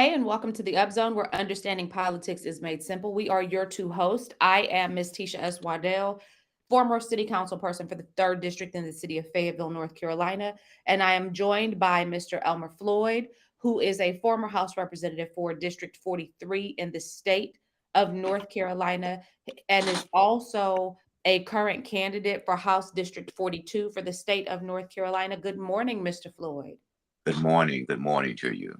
Hey, and welcome to the Up Zone, where understanding politics is made simple. We are your two hosts. I am Miss Tisha S. Waddell, former city council person for the 3rd District in the city of Fayetteville, North Carolina. And I am joined by Mr. Elmer Floyd, who is a former House representative for District 43 in the state of North Carolina and is also a current candidate for House District 42 for the state of North Carolina. Good morning, Mr. Floyd. Good morning. Good morning to you.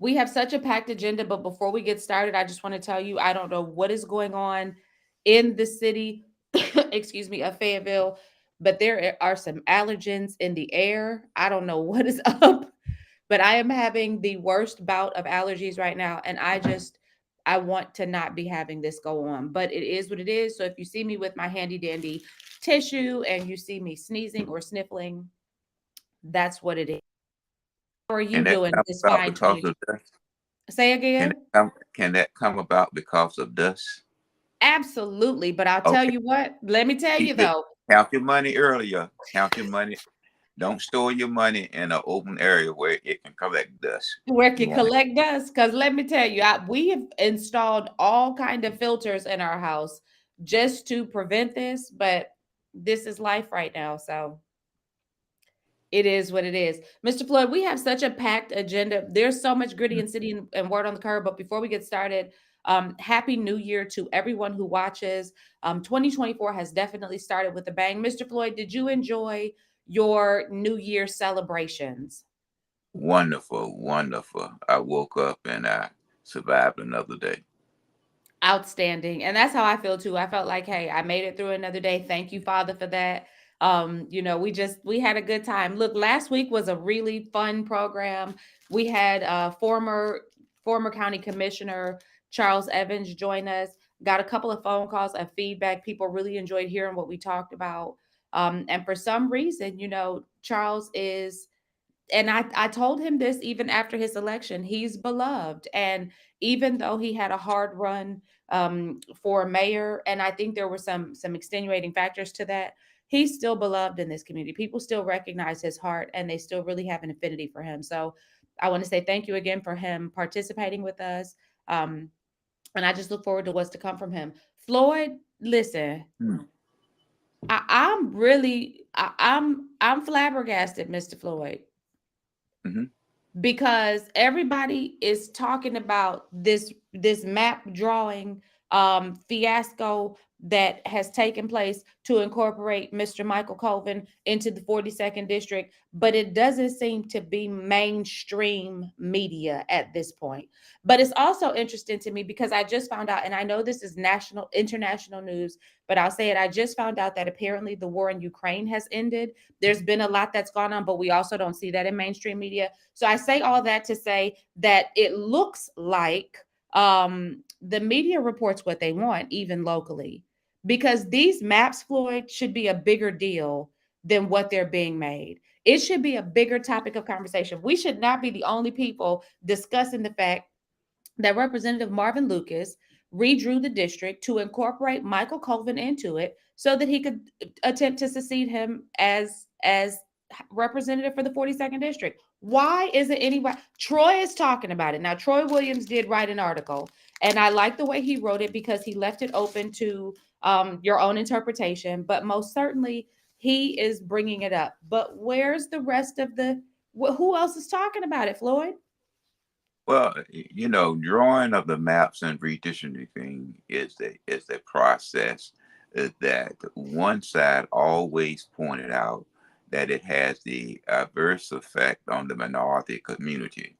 We have such a packed agenda, but before we get started, I just want to tell you I don't know what is going on in the city, excuse me, of Fayetteville, but there are some allergens in the air. I don't know what is up, but I am having the worst bout of allergies right now. And I want to not be having this go on, but it is what it is. So if you see me with my handy dandy tissue and you see me sneezing or sniffling, that's what it is. How are you Can that doing come this about fine because 20? of dust? Say Can again? that come, can that come about because of dust? Absolutely, but I'll tell Okay. you what, let me tell you Keep it. though, Count your money earlier. Count your money. Don't store your money in an open area where it can collect dust. where You can want collect dust, because let me tell you, we have installed all kind of filters in our house just to prevent this, but this is life right now, so it is what it is. Mr. Floyd, we have such a packed agenda. There's so much gritty it. and city and word on the curb. But before we get started, happy new year to everyone who watches. 2024 has definitely started with a bang. Mr. Floyd, did you enjoy your new year celebrations? Wonderful, wonderful. I woke up and I survived another day. Outstanding. And that's how I feel too. I felt like, hey, I made it through another day. Thank you, Father, for that. We had a good time. Look, last week was a really fun program. We had former county commissioner Charles Evans join us. Got a couple of phone calls of feedback. People really enjoyed hearing what we talked about. And for some reason, Charles is, and I told him this even after his election, he's beloved. And even though he had a hard run for mayor, and I think there were some extenuating factors to that, he's still beloved in this community. People still recognize his heart and they still really have an affinity for him. So I want to say thank you again for him participating with us. Um, and I just look forward to what's to come from him. Floyd, listen, Hmm. I'm really I'm flabbergasted, Mr. Floyd, Hmm. because everybody is talking about this map drawing fiasco that has taken place to incorporate Mr. Michael Colvin into the 42nd district, but it doesn't seem to be mainstream media at this point. But it's also interesting to me because I just found out, and I know this is national international news, but I'll say it, I just found out that apparently the war in Ukraine has ended. There's been a lot that's gone on, but we also don't see that in mainstream media. So I say all that to say that it looks like the media reports what they want, even locally, because these maps, Floyd, should be a bigger deal than what they're being made. It should be a bigger topic of conversation. We should not be the only people discussing the fact that Representative Marvin Lucas redrew the district to incorporate Michael Colvin into it so that he could attempt to succeed him as representative for the 42nd district. Why isn't anybody? Troy is talking about it now. Troy Williams did write an article, and I like the way he wrote it because he left it open to your own interpretation. But most certainly, he is bringing it up. But where's the rest of the? Who else is talking about it, Floyd? Well, drawing of the maps and redistricting is the process that one side always pointed out that it has the adverse effect on the minority community,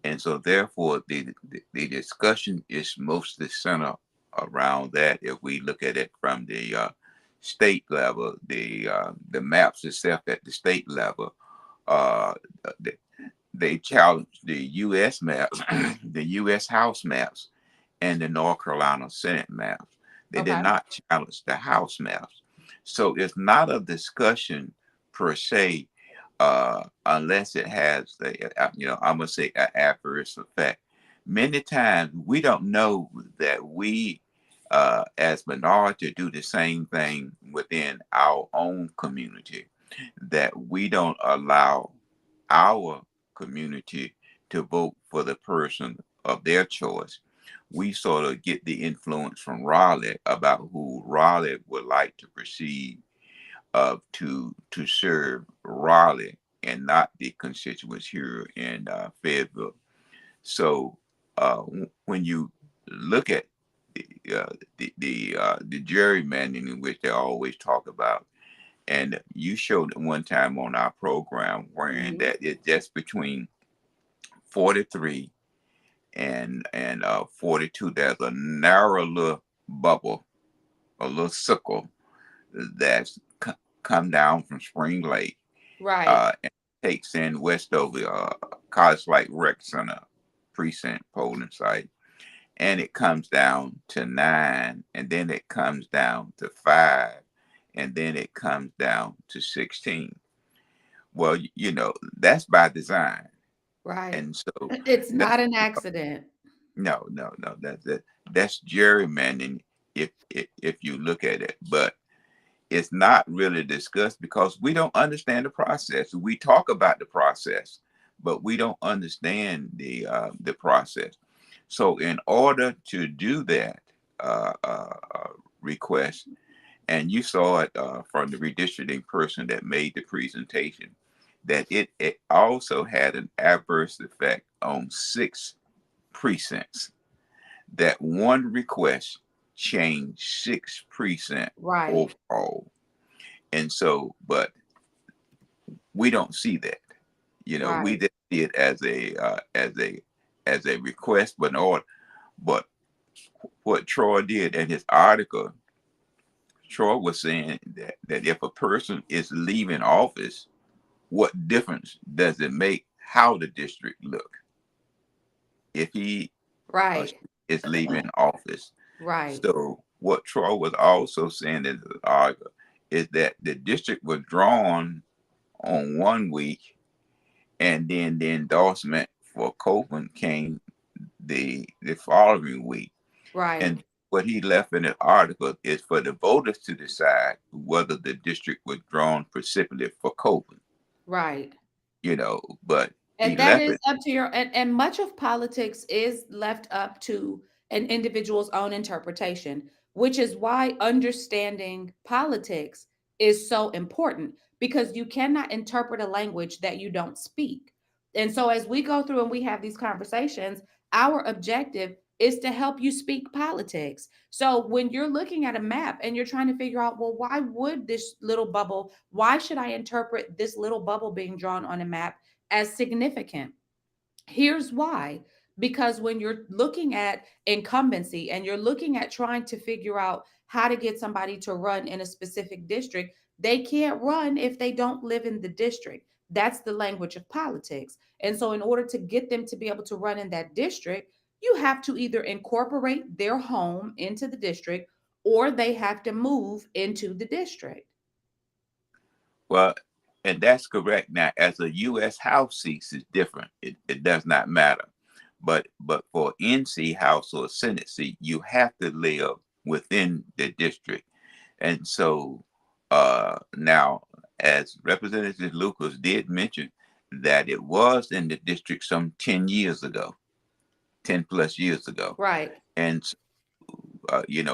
and so therefore the discussion is mostly centered around that. If we look at it from the state level, the maps itself at the state level. Uh, they challenged the U.S. maps, the U.S. House maps, and the North Carolina Senate maps. They did Okay. not challenge the House maps. So it's not a discussion per se, unless it has I'm gonna say an adverse effect. Many times we don't know that we, as minority, do the same thing within our own community. That we don't allow our community to vote for the person of their choice. We sort of get the influence from Raleigh about who Raleigh would like to proceed to serve Raleigh and not the constituents here in Fayetteville. So when you look at the gerrymandering in which they always talk about, and you showed it one time on our program, wherein Mhm. that it's just between 43 and 42. There's a narrow little bubble, a little circle that's come down from Spring Lake Right, and takes in Westover, College Light Rec Center precinct polling site, and it comes down to 9, and then it comes down to 5, and then it comes down to 16. Well, that's by design, right. and so It's that not an accident. no, that's gerrymandering if you look at it, but it's not really discussed because we don't understand the process. We talk about the process, but we don't understand the process. So, in order to do that request, and you saw it from the redistricting person that made the presentation, that it also had an adverse effect on 6 precincts. That one request changed 6 precincts Right, overall. And so, but we don't see that. We right, just see it as a request, but not. But what Troy did in his article, Troy was saying that if a person is leaving office, what difference does it make how the district look if he or right, she is leaving office? right, So what Troy was also saying in his article is that the district was drawn on one week, and then the endorsement for Copeland came the following week. right, And what he left in the article is for the voters to decide whether the district was drawn precipitate for Copeland, right. but he And that left is it. up to and much of politics is left up to an individual's own interpretation, which is why understanding politics is so important because you cannot interpret a language that you don't speak. And so as we go through and we have these conversations, our objective is to help you speak politics. So when you're looking at a map and you're trying to figure out, well, why would this little bubble, why should I interpret this little bubble being drawn on a map as significant? Here's why. Because when you're looking at incumbency and you're looking at trying to figure out how to get somebody to run in a specific district, they can't run if they don't live in the district. That's the language of politics. And so, in order to get them to be able to run in that district, you have to either incorporate their home into the district or they have to move into the district. Well, and that's correct. Now, as a U.S. House seat is different. It does not matter. But for NC House or Senate seat, you have to live within the district. And so now, as Representative Lucas did mention, that it was in the district some 10 years ago, 10 plus years ago. Right. And,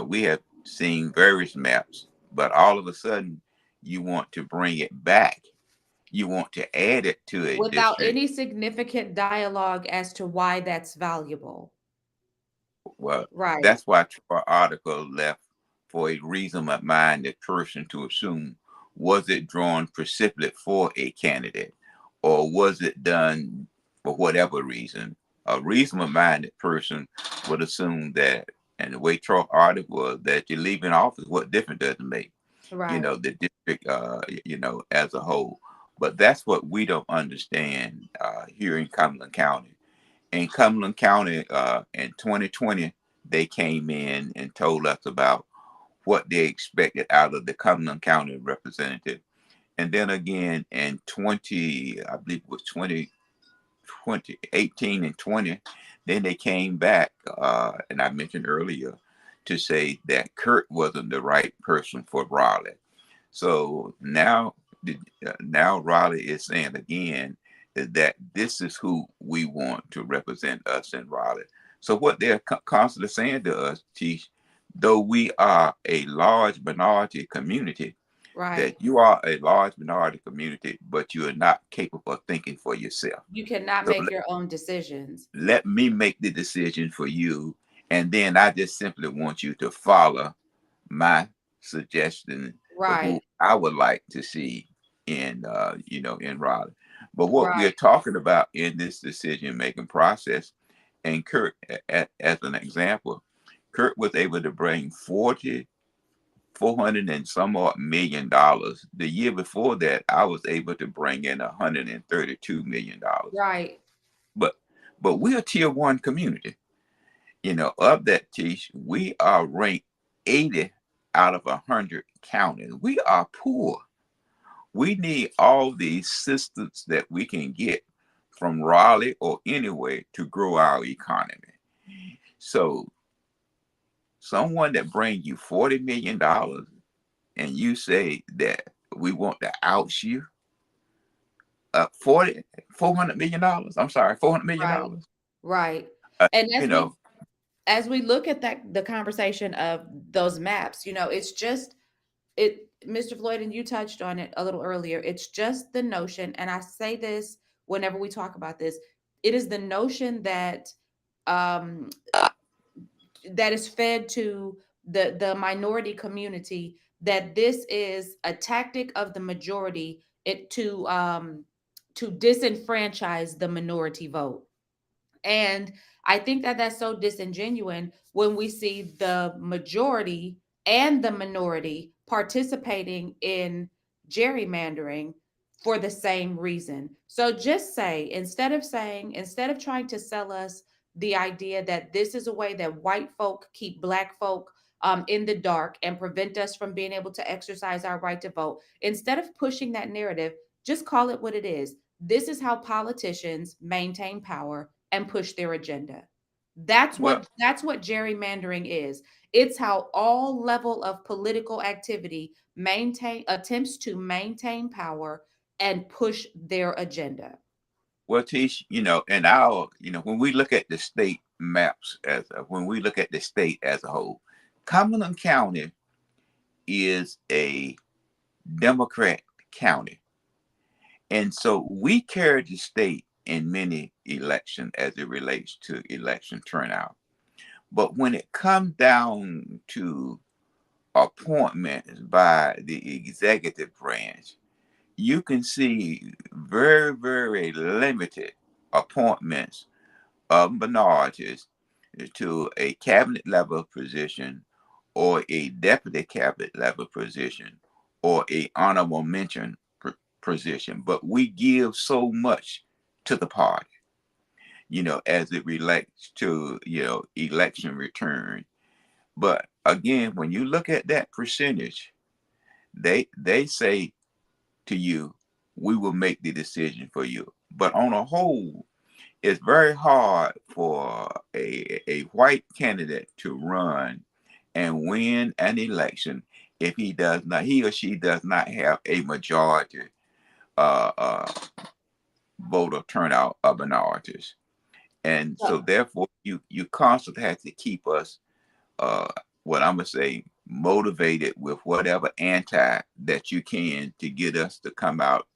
we have seen various maps, but all of a sudden you want to bring it back. You want to add it to a Without district. any significant dialogue as to why that's valuable. Well, Right, that's why our article left for a reasonable-minded person to assume, was it drawn precipitate for a candidate, or was it done for whatever reason? A reasonable-minded person would assume that, and the way Troy article was, that you're leaving office, what difference does it make? right, The district, as a whole. But that's what we don't understand here in Cumberland County. In Cumberland County in 2020, they came in and told us about what they expected out of the Cumberland County representative. And then again in 20, I believe it was 2018 and 20, then they came back, and I mentioned earlier, to say that Kurt wasn't the right person for Raleigh. So now Raleigh is saying again that this is who we want to represent us in Raleigh. So what they're constantly saying to us, Tish, though we are a large minority community, Right. that you are a large minority community, but you are not capable of thinking for yourself. You cannot So make your own decisions. let me make the decision for you, and then I just simply want you to follow my suggestion of who Right. I would like to see in in Raleigh. But what we're Right. talking about in this decision making process, and Kurt, as an example, Kurt was able to bring 400 and some odd $1 million. The year before that, I was able to bring in $132 million. Right. But we're a tier one community. Of that, Tish, we are ranked 80 out of 100 counties. We are poor. We need all the assistance that we can get from Raleigh or anywhere to grow our economy. So someone that brings you $40 million and you say that we want to out you 400 million dollars. I'm sorry, $400 million Right. dollars. Right. Uh, And you know, as we look at that, the conversation of those maps, it's just it, Mr. Floyd, and you touched on it a little earlier. It's just the notion, and I say this whenever we talk about this, it is the notion that um that is fed to the minority community, that this is a tactic of the majority, it to disenfranchise the minority vote. And I think that that's so disingenuous when we see the majority and the minority participating in gerrymandering for the same reason. So just say, instead of trying to sell us the idea that this is a way that white folk keep black folk in the dark and prevent us from being able to exercise our right to vote, instead of pushing that narrative, just call it what it is. This is how politicians maintain power and push their agenda. well, That's what gerrymandering is. It's how all level of political activity maintain attempts to maintain power and push their agenda. Tish, and our, when we look at the state maps when we look at the state as a whole, Cumberland County is a Democrat county. And so we carry the state in many elections as it relates to election turnout. But when it comes down to appointments by the executive branch, you can see very, very limited appointments of minorities to a cabinet level position or a deputy cabinet level position or a honorable mention position. But we give so much to the party, as it relates to, election return. But again, when you look at that percentage, they say to you, we will make the decision for you. But on a whole, it's very hard for a white candidate to run and win an election if he or she does not have a majority uh, uh, voter turnout of minorities. And so therefore you constantly have to keep us uh, what I'm gonna say motivated with whatever anti that you can to get us to come out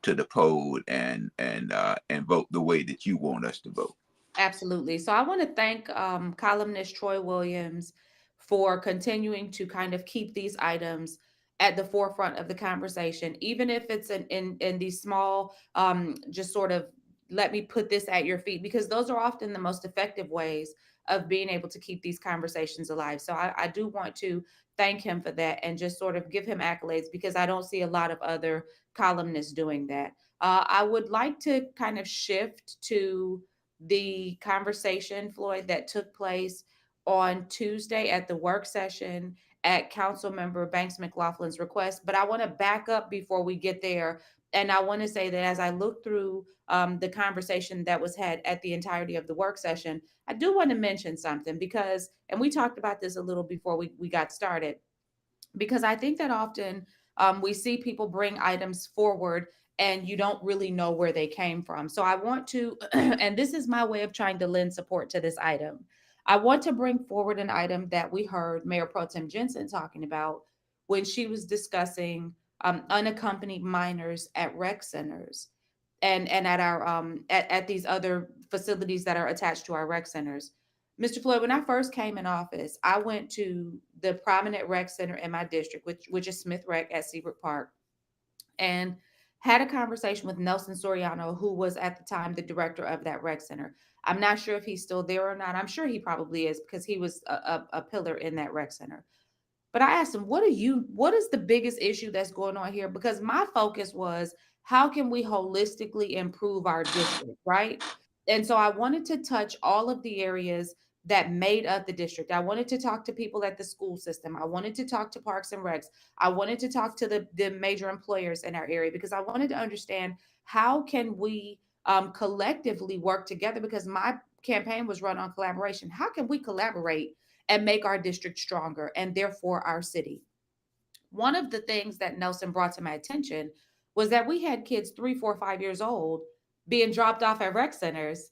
to the poll and vote the way that you want us to vote. Absolutely. So I want to thank columnist Troy Williams for continuing to kind of keep these items at the forefront of the conversation, even if it's in these small, just sort of let me put this at your feet, because those are often the most effective ways of being able to keep these conversations alive. So I do want to thank him for that and just sort of give him accolades, because I don't see a lot of other columnists doing that. I would like to kind of shift to the conversation, Floyd, that took place on Tuesday at the work session at Council Member Banks McLaughlin's request. But I want to back up before we get there. And I want to say that as I look through the conversation that was had at the entirety of the work session, I do want to mention something because, and we talked about this a little before we got started, because I think that often we see people bring items forward and you don't really know where they came from. So I want to, and this is my way of trying to lend support to this item. I want to bring forward an item that we heard Mayor Pro Tem Jensen talking about when she was discussing unaccompanied minors at rec centers and at our at these other facilities that are attached to our rec centers. Mr. Floyd, when I first came in office, I went to the prominent rec center in my district, which is Smith Rec at Seabrook Park, and had a conversation with Nelson Soriano, who was at the time the director of that rec center. I'm not sure if he's still there or not. I'm sure he probably is because he was a pillar in that rec center. But I asked him, what is the biggest issue that's going on here? Because my focus was, how can we holistically improve our district, right? And so I wanted to touch all of the areas that made up the district. I wanted to talk to people at the school system. I wanted to talk to Parks and Recs. I wanted to talk to the major employers in our area because I wanted to understand how can we collectively work together, because my campaign was run on collaboration. How can we collaborate and make our district stronger and therefore our city? One of the things that Nelson brought to my attention was that we had kids 3, 4, 5 years old being dropped off at rec centers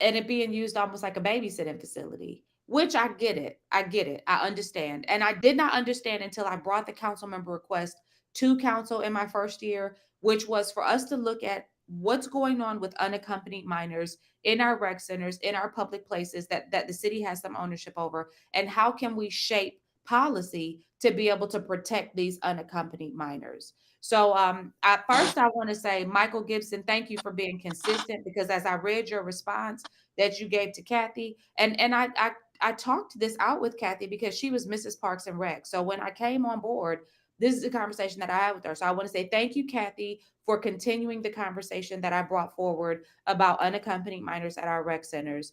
and it being used almost like a babysitting facility, which I get it. I get it. I understand. And I did not understand until I brought the council member request to council in my first year, which was for us to look at what's going on with unaccompanied minors in our rec centers, in our public places that the city has some ownership over, and how can we shape policy to be able to protect these unaccompanied minors. So at first I want to say, Michael Gibson, thank you for being consistent, because as I read your response that you gave to Kathy, and I talked this out with Kathy because she was Mrs. Parks and Rec. So when I came on board, this is a conversation that I had with her. So I want to say thank you, Kathy, for continuing the conversation that I brought forward about unaccompanied minors at our rec centers.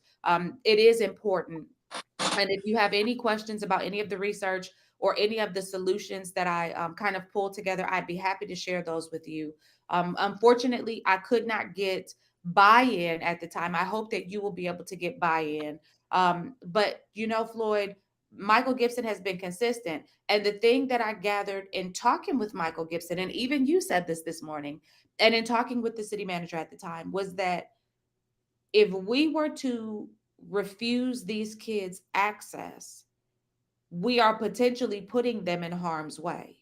It is important, and if you have any questions about any of the research or any of the solutions that I kind of pulled together, I'd be happy to share those with you. Unfortunately, I could not get buy-in at the time. I hope that you will be able to get buy-in. But Floyd, Michael Gibson has been consistent. And the thing that I gathered in talking with Michael Gibson, and even you said this morning, and in talking with the city manager at the time, was that if we were to refuse these kids access, we are potentially putting them in harm's way.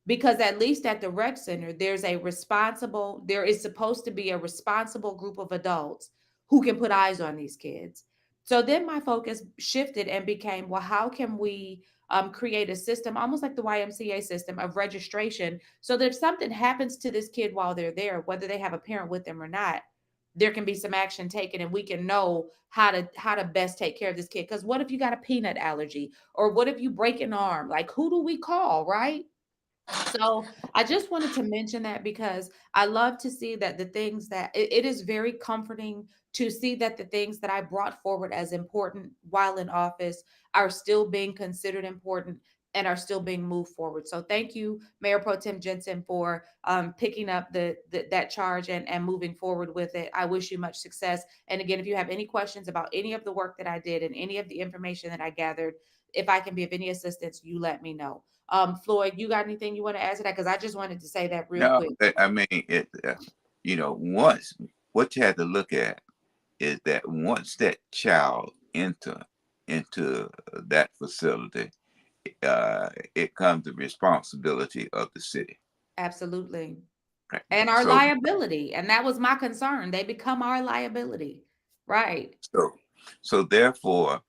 Because at least at the rec center, there is supposed to be a responsible group of adults who can put eyes on these kids. So then my focus shifted and became, well, how can we create a system, almost like the YMCA system of registration, so that if something happens to this kid while they're there, whether they have a parent with them or not, there can be some action taken and we can know how to best take care of this kid. Because what if you got a peanut allergy, or what if you break an arm? Like, who do we call, right? So I just wanted to mention that because I love to see that the things that it is very comforting to see that the things that I brought forward as important while in office are still being considered important and are still being moved forward. So thank you, Mayor Pro Tem Jensen, for picking up that charge and moving forward with it. I wish you much success. And again, if you have any questions about any of the work that I did and any of the information that I gathered, if I can be of any assistance, you let me know. Floyd, you got anything you want to add to that? Because I just wanted to say that real No, quick. I mean, once what you have to look at is that once that child into that facility, it comes the responsibility of the city. Absolutely. Right? And our So, liability. And that was my concern. They become our liability. Right. so, so therefore,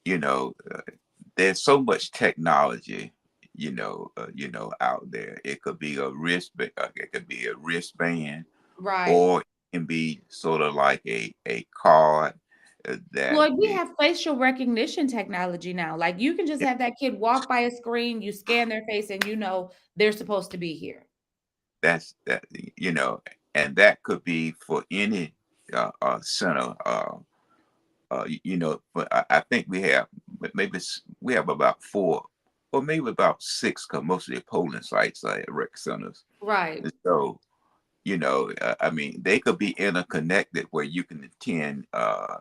you know, uh, there's so much technology, out there. It could be it could be a wristband, Right. or it can be sort of like a card that Floyd, we the have facial recognition technology now. Like, you can just have that kid walk by a screen, you scan their face, and they're supposed to be here. that's that you know, and that could be for any center. But I think we have about four or maybe about six, because most of the polling sites are at rec centers. Right. And so, I mean, they could be interconnected where you can attend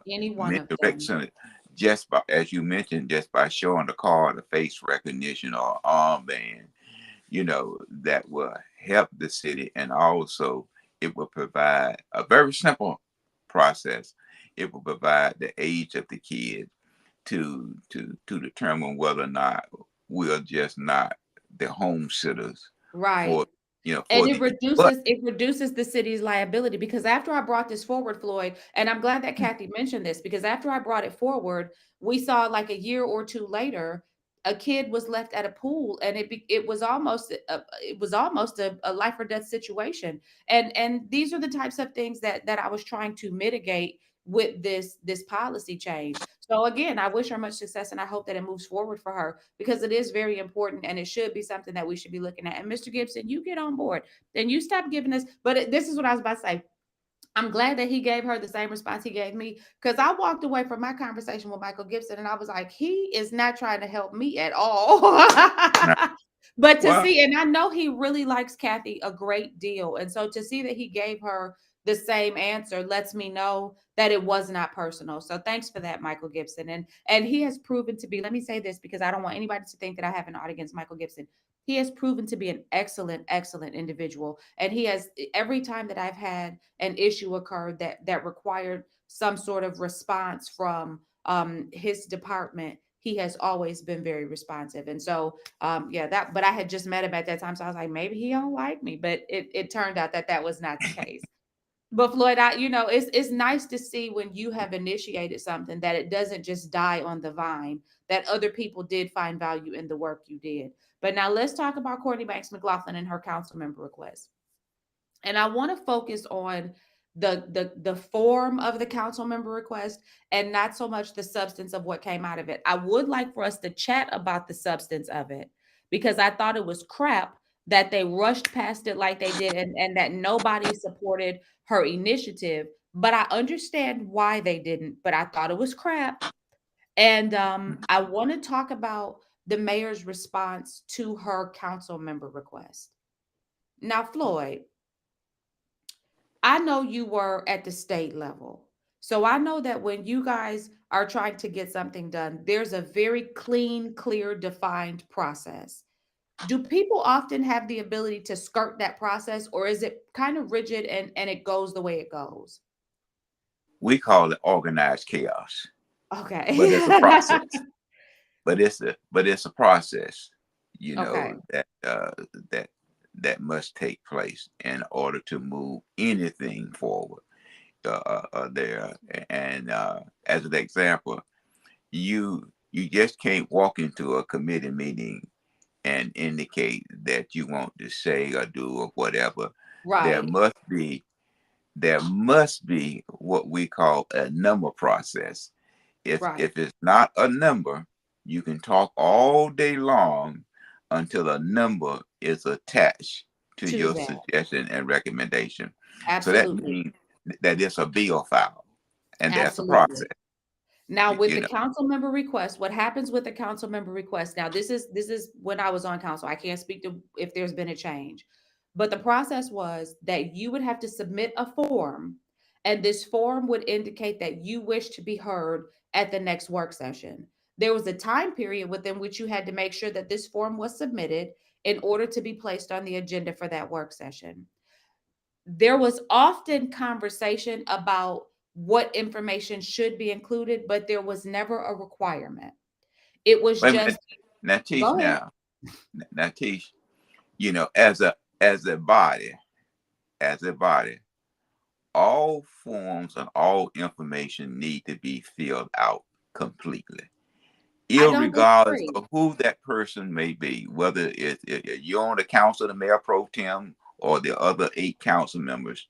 Any one many of rec them. centers just by, as you mentioned, just by showing the card, the face recognition or armband, that will help the city, and also it will provide a very simple process. It will provide the age of the kid to determine whether or not we are just not the home sitters Right. for And for it the but reduces it reduces the city's liability because after I brought this forward, Floyd, and I'm glad that Kathy mentioned this because after I brought it forward, we saw like a year or two later, a kid was left at a pool, and it was almost a life or death situation. And these are the types of things that I was trying to mitigate with this policy change. So again, I wish her much success, and I hope that it moves forward for her because it is very important and it should be something that we should be looking at. And Mr. Gibson, you get on board. Then you stop giving us. But this is what I was about to say. I'm glad that he gave her the same response he gave me because I walked away from my conversation with Michael Gibson and I was like, he is not trying to help me at all. But to well, see, and I know he really likes Kathy a great deal. And so to see that he gave her the same answer lets me know that it was not personal. So thanks for that, Michael Gibson. And he has proven to be, let me say this because I don't want anybody to think that I have an ought against Michael Gibson. He has proven to be an excellent, excellent individual. And he has every time that I've had an issue occurred that required some sort of response from his department, he has always been very responsive. And so yeah, that, but I had just met him at that time. So I was like, maybe he don't like me, but it turned out that that was not the case. But Floyd, it's nice to see when you have initiated something that it doesn't just die on the vine, that other people did find value in the work you did. But now let's talk about Courtney Banks McLaughlin and her council member request. And I want to focus on the form of the council member request and not so much the substance of what came out of it. I would like for us to chat about the substance of it because I thought it was crap that they rushed past it like they did and that nobody supported her initiative. But I understand why they didn't, but I thought it was crap. And I want to talk about the mayor's response to her council member request. Now, Floyd, I know you were at the state level. So I know that when you guys are trying to get something done, there's a very clean, clear, defined process. Do people often have the ability to skirt that process, or is it kind of rigid and it goes the way it goes? we call it organized chaos, but Okay. it's a process. But it's a process, Okay. that that that must take place in order to move anything forward. There and as an example, you just can't walk into a committee meeting and indicate that you want to say or do or whatever. There Right. must be there must be what we call a number process. Right. If it's not a number, you can talk all day long until a number is attached to To your that. suggestion and recommendation. So that Absolutely. means that it's a bill file, and that's a Absolutely. process. Now, You, with you the know, council member request, what happens with the council member request? Now, this is when I was on council. I can't speak to if there's been a change, but the process was that you would have to submit a form, and this form would indicate that you wish to be heard at the next work session. There was a time period within which you had to make sure that this form was submitted in order to be placed on the agenda for that work session. There was often conversation about what information should be included, but there was never a requirement. It was wait a minute. just, Now teach go ahead. now. Now teach. As a as a body, all forms and all information need to be filled out completely, I don't irregardless disagree. of who that person may be, whether you're on the council, the mayor pro tem, or the other 8 council members,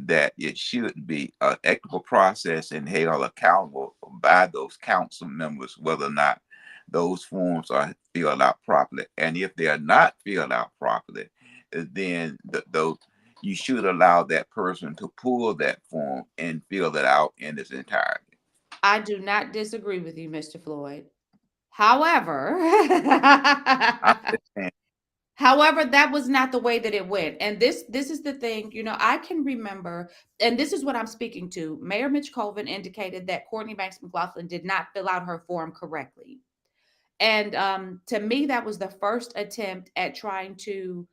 that it should be an equitable process and held accountable by those council members, whether or not those forms are filled out properly. And if they are not filled out properly, then those you should allow that person to pull that form and fill it out in its entirety. I do not disagree with you, Mr. Floyd. However, I'm just saying, however, that was not the way that it went. And this is the thing, I can remember, and this is what I'm speaking to. Mayor Mitch Colvin indicated that Courtney Banks McLaughlin did not fill out her form correctly. And to me, that was the first attempt at trying to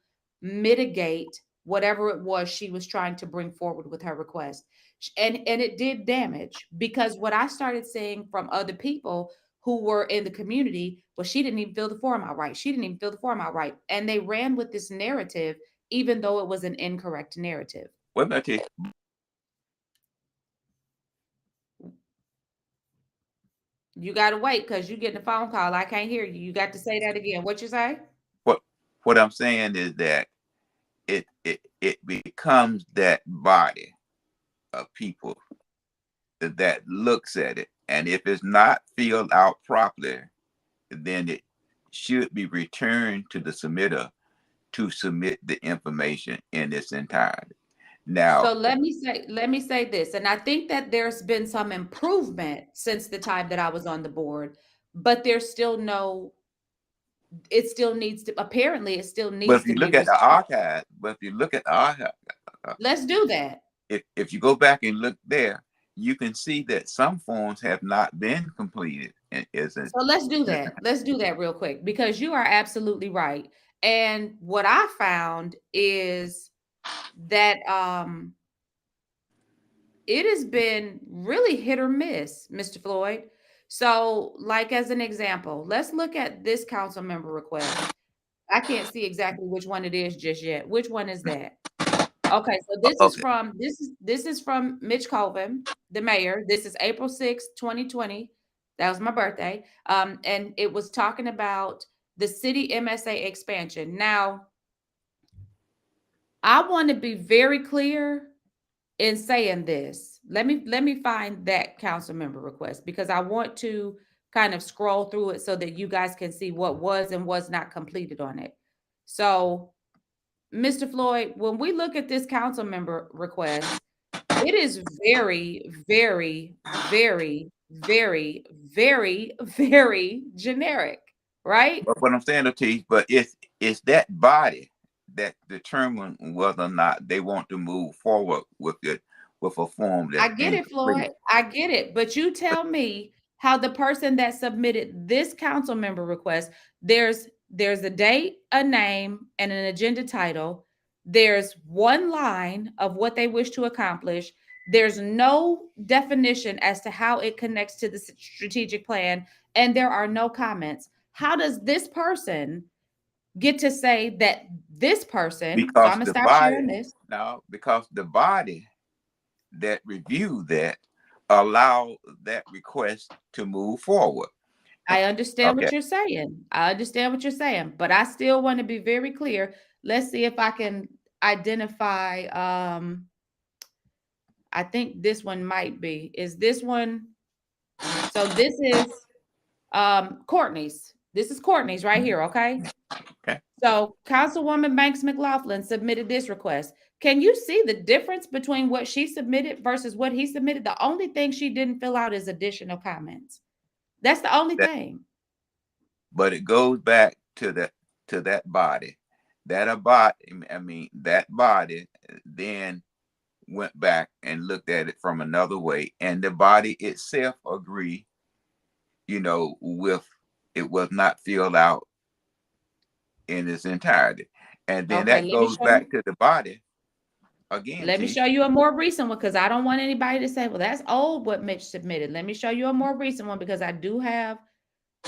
mitigate whatever it was she was trying to bring forward with her request. And it did damage, because what I started seeing from other people who were in the community was, she didn't even fill the form out right. She didn't even fill the form out right. And they ran with this narrative, even though it was an incorrect narrative. What about you? You got to wait because you getting a phone call. I can't hear you. You got to say that again. What you say? What what I'm saying is that it becomes that body of people that looks at it, and if it's not filled out properly, then it should be returned to the submitter to submit the information in its entirety. So Now, let me say this, and I think that there's been some improvement since the time that I was on the board, but there's still no, it still needs to, apparently it still but needs if to you be look at the restored. archive, but if you look at the archive, Let's do that. if you go back and look there, you can see that some forms have not been completed and isn't. So let's do that. Let's do that real quick, because you are absolutely right. And what I found is that it has been really hit or miss, Mr. Floyd. So, like as an example, let's look at this council member request. I can't see exactly which one it is just yet. Which one is that? Okay, so Okay, this is from Mitch Colvin, the mayor. This is April 6th, 2020. That was my birthday. And it was talking about the city MSA expansion. Now, I want to be very clear in saying this. Let me find that council member request, because I want to kind of scroll through it so that you guys can see what was and was not completed on it. So, Mr. Floyd, when we look at this council member request, it is very, very, very, very, very, very generic, right? but what I'm saying to you, but it's that body that determine whether or not they want to move forward with it with a form I that's get it, incomplete. Floyd. I get it. But you tell me how the person that submitted this council member request, there's a date, a name, and an agenda title. There's one line of what they wish to accomplish. There's no definition as to how it connects to the strategic plan, and there are no comments. How does this person get to say that this person, so I'm Because gonna the stop sharing body this. now, because the body that reviewed that allow that request to move forward. I understand Okay, what you're saying. I understand what you're saying, but I still want to be very clear. Let's see if I can identify. I think this one might be. Is this one? So this is Courtney's. This is Courtney's right here, okay? okay. So Councilwoman Banks McLaughlin submitted this request. Can you see the difference between what she submitted versus what he submitted? The only thing she didn't fill out is additional comments. That's the only That, thing. but it goes back to that body. That about I mean that body then went back and looked at it from another way, and the body itself agreed, with it was not filled out in its entirety. And then Okay, that let me goes show you. back to the body again, Let me T. show you a more recent one, because I don't want anybody to say, well, that's old what Mitch submitted. Let me show you a more recent one, because I do have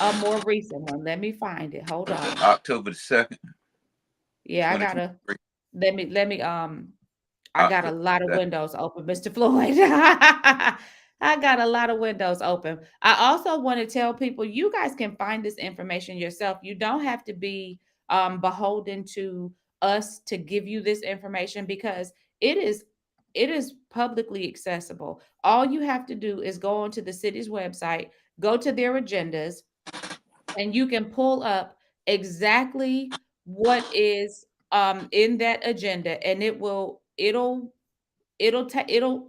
a more recent one. Let me find it. Hold on. October the 2nd, Yeah, I gotta 2023. let me I got a October lot of 2nd. windows open, Mr. Floyd. I got a lot of windows open. I also want to tell people, you guys can find this information yourself. You don't have to be beholden to us to give you this information, because it is it is publicly accessible. All you have to do is go onto the city's website, go to their agendas, and you can pull up exactly what is in that agenda, and it'll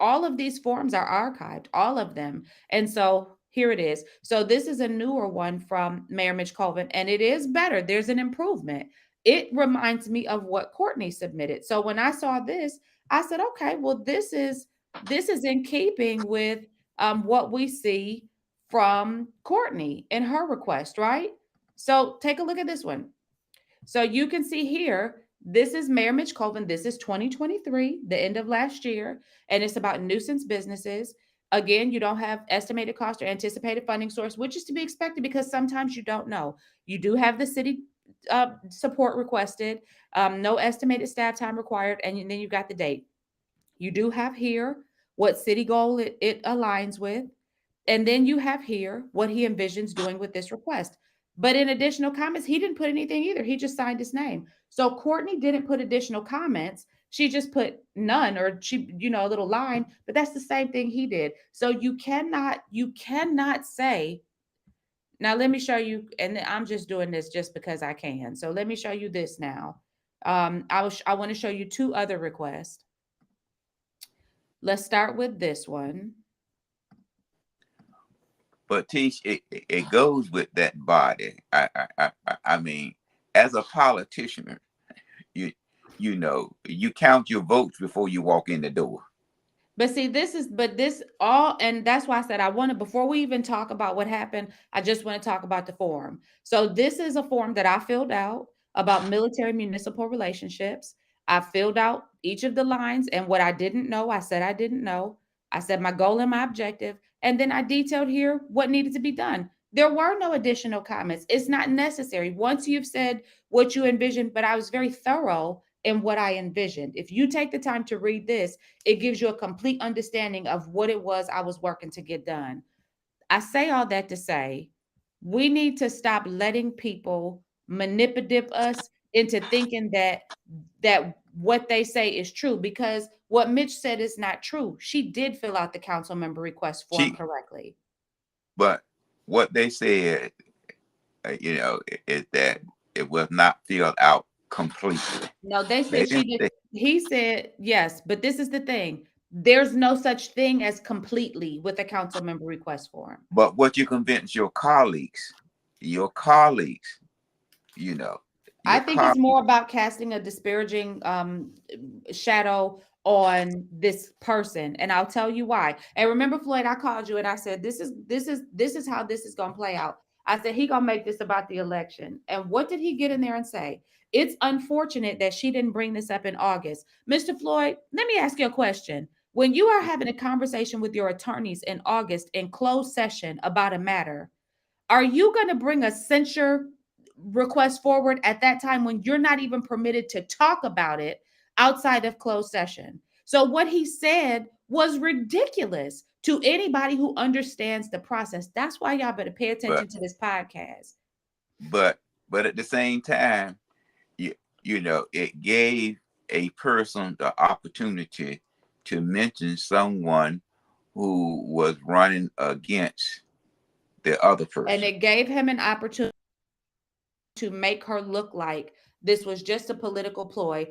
all of these forms are archived, all of them. And so here it is. So this is a newer one from Mayor Mitch Colvin, and it is better. There's an improvement. It reminds me of what Courtney submitted. So when I saw this, I said, okay, well, this is in keeping with what we see from Courtney in her request, right? So take a look at this one. So you can see here This is Mayor Mitch Colvin. This is 2023, the end of last year, and it's about nuisance businesses. Again, you don't have estimated cost or anticipated funding source, which is to be expected because sometimes you don't know. You do have the city support requested, no estimated staff time required, and then you got the date. You do have here what city goal it aligns with. And then you have here what he envisions doing with this request. But in additional comments, he didn't put anything either. He just signed his name. So Courtney didn't put additional comments. She just put none, or she, a little line, but that's the same thing he did. So you cannot say, now let me show you, and I'm just doing this just because I can. So let me show you this now. I want to show you two other requests. Let's start with this one. But Tish, it goes with that body. I mean, as a politician, you you count your votes before you walk in the door. But see, this all, and that's why I said I wanted, before we even talk about what happened, I just want to talk about the form. So this is a form that I filled out about military municipal relationships. I filled out each of the lines, and what I didn't know, I said I didn't know. I said my goal and my objective, and then I detailed here what needed to be done. There were no additional comments. It's not necessary. Once you've said what you envisioned, but I was very thorough in what I envisioned. If you take the time to read this, it gives you a complete understanding of what it was I was working to get done. I say all that to say we need to stop letting people manipulate us into thinking that what they say is true, because what Mitch said is not true. She did fill out the council member request form She, correctly. but what they said, is that it was not filled out completely. No, they They said she didn't did. say, He said yes, but this is the thing. There's no such thing as completely with a council member request form. but what you convince your colleagues, you know, I your think it's colleagues. more about casting a disparaging shadow on this person, and I'll tell you why. And remember, Floyd, I called you and I said this is how this is going to play out. I said he gonna make this about the election. And what did he get in there and say? It's unfortunate that she didn't bring this up in August. Mr. Floyd, let me ask you a question. When you are having a conversation with your attorneys in August in closed session about a matter, are you going to bring a censure request forward at that time when you're not even permitted to talk about it outside of closed session? So what he said was ridiculous to anybody who understands the process. That's why y'all better pay but attention to this podcast. but but at the same time, you it gave a person the opportunity to mention someone who was running against the other And person. it gave him an opportunity to make her look like this was just a political ploy,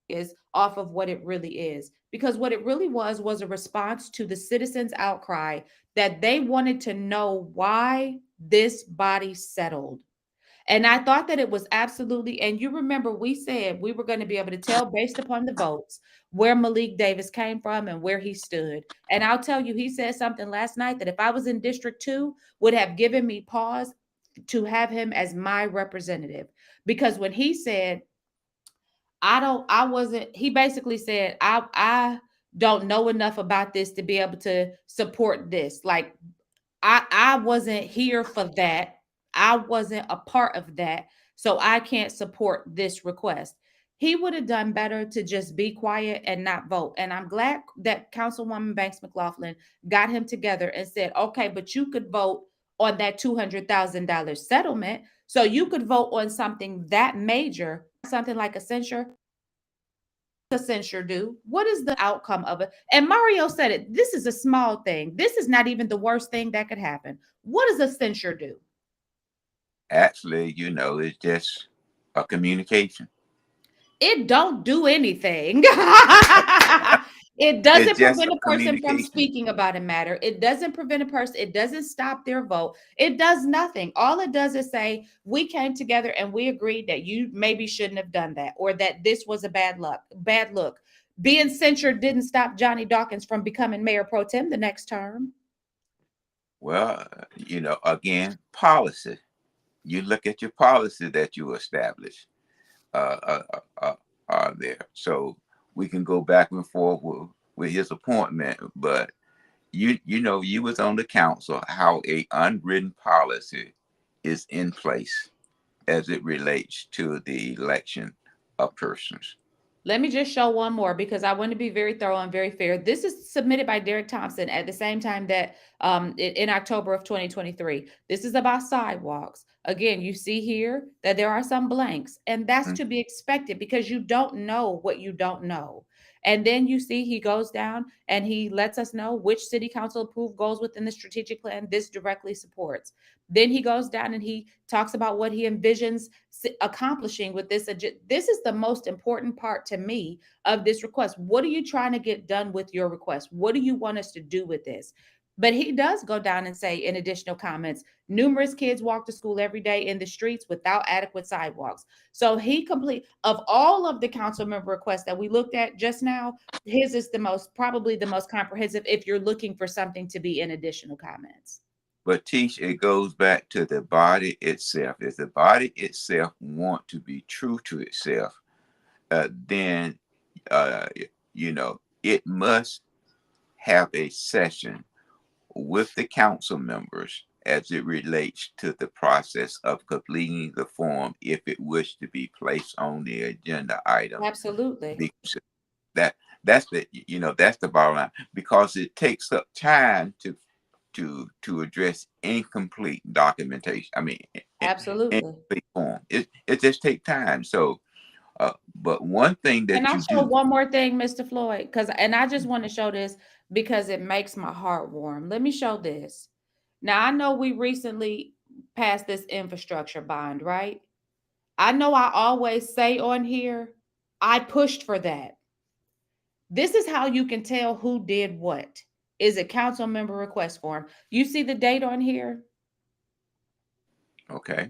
is off of what it really is. Because what it really was a response to the citizens' outcry that they wanted to know why this body settled. And I thought that it was absolutely, and you remember we said we were going to be able to tell based upon the votes where Malik Davis came from and where he stood. And I'll tell you, he said something last night that if I was in District 2, would have given me pause to have him as my representative. Because when he said, I wasn't, he basically said, I don't know enough about this to be able to support this. Like I wasn't here for that. I wasn't a part of that. So I can't support this request. He would have done better to just be quiet and not vote. And I'm glad that Councilwoman Banks McLaughlin got him together and said, okay, but you could vote on that $200,000 settlement. So you could vote on something that major, something like a censure. A censure do? What is the outcome of it? And Mario said it. This is a small thing. This is not even the worst thing that could happen. What does a censure do? Actually, it's just a communication. It don't do anything. It It's doesn't just prevent a a person from communication. speaking about a matter. It doesn't prevent a person. It doesn't stop their vote. It does nothing. All it does is say we came together and we agreed that you maybe shouldn't have done that, or that this was a bad look. Being censured didn't stop Johnny Dawkins from becoming mayor pro tem the next term. Well, again, policy. You look at your policy that you establish. uh, uh, uh, uh, are there. So we can go back and forth with his appointment, but you know you was on the council how a unwritten policy is in place as it relates to the election of persons. Let me just show one more because I want to be very thorough and very fair. This is submitted by Derek Thompson at the same time that in October of 2023. This is about sidewalks. Again, you see here that there are some blanks, and that's Mhm. to be expected because you don't know what you don't know. And then you see he goes down and he lets us know which city council approved goals within the strategic plan this directly supports. Then he goes down and he talks about what he envisions accomplishing with this. This is the most important part to me of this request. What are you trying to get done with your request? What do you want us to do with this? But he does go down and say, in additional comments, numerous kids walk to school every day in the streets without adequate sidewalks. So he complete of all of the council member requests that we looked at just now, his is the most probably the most comprehensive if you're looking for something to be in additional comments. But teach, it goes back to the body itself. If the body itself want to be true to itself, then uh, you know it must have a session with the council members as it relates to the process of completing the form if it wished to be placed on the agenda item. Absolutely. Because that that's the that's the bottom line, because it takes up time to address incomplete documentation. I mean, Absolutely. incomplete form. It just takes time. So, but one thing Can that I you show do, one more thing, Mr. Floyd? Because and I just want to show this because it makes my heart warm. Let me show this. Now I know we recently passed this infrastructure bond, right? I know I always say on here, I pushed for that. This is how you can tell who did what. Is a council member request form. You see the date on here? okay,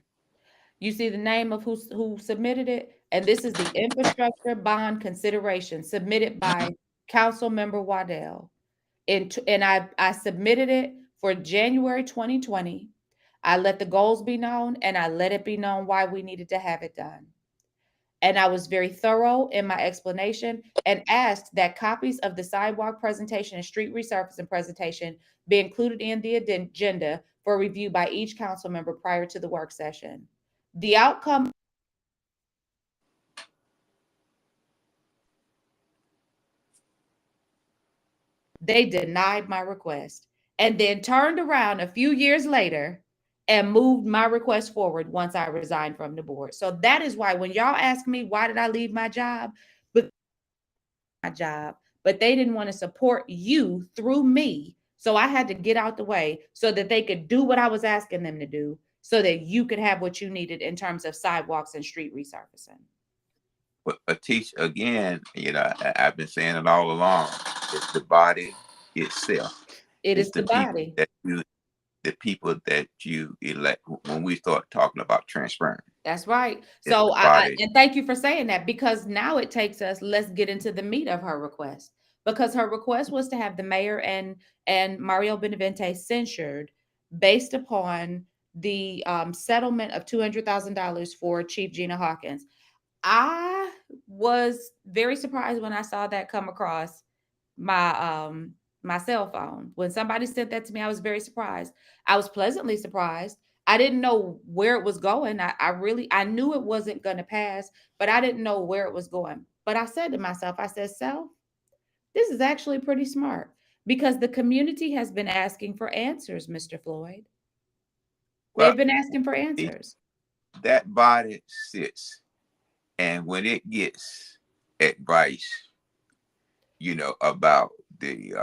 You see the name of who submitted it? And this is the infrastructure bond consideration submitted by Council Member Waddell. And I submitted it for January 2020. I let the goals be known and I let it be known why we needed to have it done. And I was very thorough in my explanation and asked that copies of the sidewalk presentation and street resurfacing presentation be included in the agenda for review by each council member prior to the work session. The outcome, they denied my request and then turned around a few years later and moved my request forward once I resigned from the board. So that is why when y'all ask me why did I leave my job, my job, but they didn't want to support you through me. So I had to get out the way so that they could do what I was asking them to do so that you could have what you needed in terms of sidewalks and street resurfacing. but teach again. I've been saying it all along. It's the body itself. It It's is the body. the people that you elect. When we start talking about transparent, That's right. it's So the I body. and thank you for saying that because now it takes us, let's get into the meat of her request. Because her request was to have the mayor and Mario Benavente censured based upon the settlement of $200,000 for Chief Gina Hawkins. I was very surprised when I saw that come across my my cell phone. When somebody sent that to me, I was very surprised. I was pleasantly surprised. I didn't know where it was going. I knew it wasn't going to pass, but I didn't know where it was going. But I said to myself, I said, "Self, this is actually pretty smart because the community has been asking for answers, Mr. Floyd. Well, They've been asking for see, answers." that body sits, and when it gets advice, about the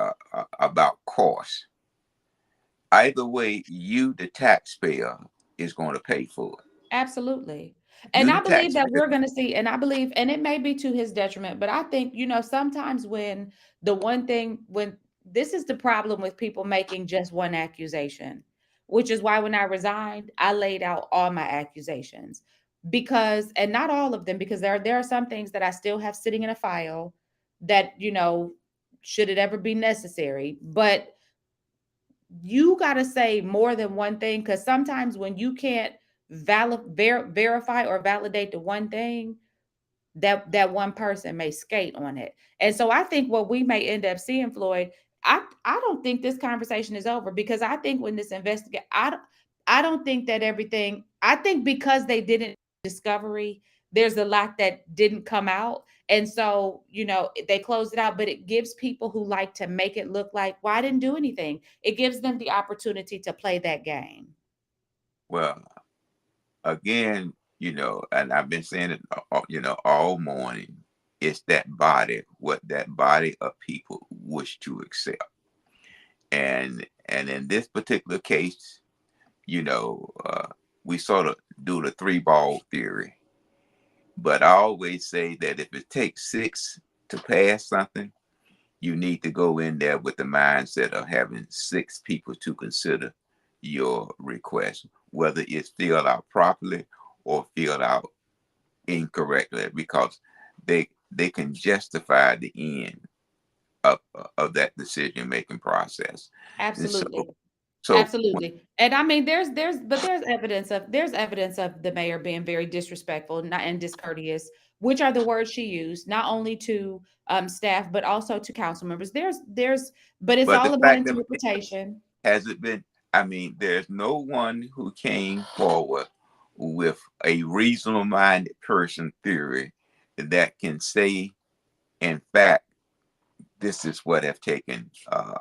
about cost, either way, you the taxpayer is going to pay for it. Absolutely. And You the I believe that taxpayer. we're going to see, and I believe, and it may be to his detriment, but I think, sometimes when the one thing, when this is the problem with people making just one accusation, which is why when I resigned, I laid out all my accusations because, and not all of them, because there are some things that I still have sitting in a file that, should it ever be necessary. But you got to say more than one thing because sometimes when you can't verify or validate the one thing, that one person may skate on it. And so I think what we may end up seeing, Floyd, I don't think this conversation is over, because I think when this investigate, I don't think that everything, I think because they didn't discovery, there's a lot that didn't come out. And so, they closed it out, but it gives people who like to make it look like, well, I didn't do anything. It gives them the opportunity to play that game. Well, again, and I've been saying it, all morning. It's that body, what that body of people wish to accept. And in this particular case, we sort of do the three ball theory. But I always say that if it takes six to pass something, you need to go in there with the mindset of having six people to consider your request, whether it's filled out properly or filled out incorrectly, because they can justify the end of that decision making process. And Absolutely. so Absolutely. And I mean, there's evidence of the mayor being very disrespectful, not and discourteous, which are the words she used, not only to staff, but also to council members. But it's but the all about fact of it interpretation. has it been, I mean, there's no one who came forward with a reasonable minded person theory that can say, in fact, this is what have taken.